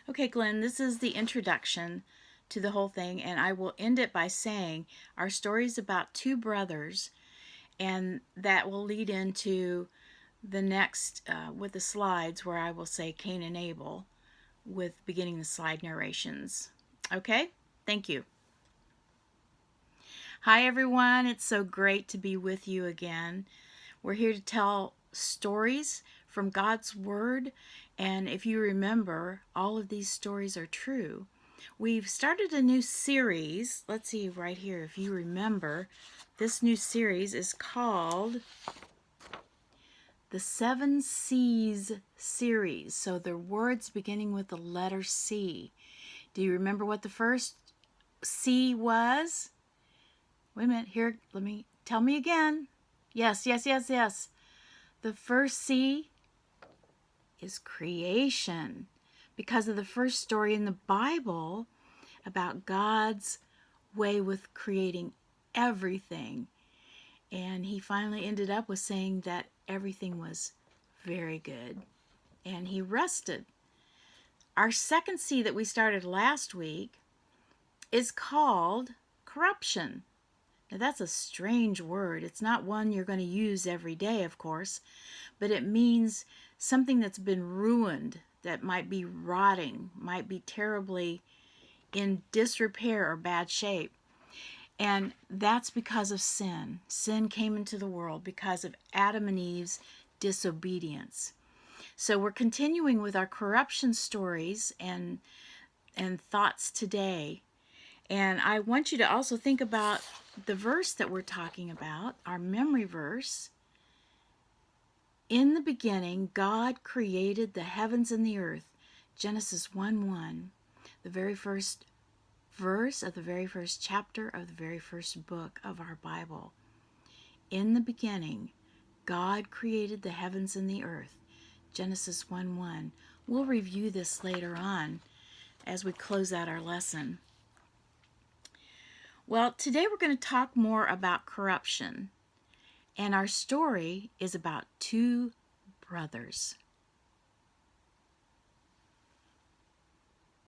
Okay, Glenn, this is the introduction to the whole thing, and I will end it by saying our story is about two brothers, and that will lead into the next with the slides where I will say Cain and Abel with beginning the slide narrations. Okay, thank you. Hi, everyone. It's so great to be with you again. We're here to tell stories from God's Word, and if you remember, all of these stories are true. We've started a new series. Let's see right here if you remember. This new series is called the Seven C's series. So they're words beginning with the letter C. Do you remember what the first C was? Wait a minute, here, tell me again. Yes. The first C is creation, because of the first story in the Bible about God's way with creating everything. And he finally ended up with saying that everything was very good. And he rested. Our second C that we started last week is called corruption. Now that's a strange word. It's not one you're going to use every day, of course, but it means something that's been ruined, that might be rotting, might be terribly in disrepair or bad shape. And that's because of sin. Sin came into the world because of Adam and Eve's disobedience. So we're continuing with our corruption stories and thoughts today. And I want you to also think about the verse that we're talking about, our memory verse. In the beginning, God created the heavens and the earth. Genesis 1:1, the very first verse of the very first chapter of the very first book of our Bible. In the beginning, God created the heavens and the earth. Genesis 1:1. We'll review this later on as we close out our lesson. Well, today we're going to talk more about corruption. And our story is about two brothers.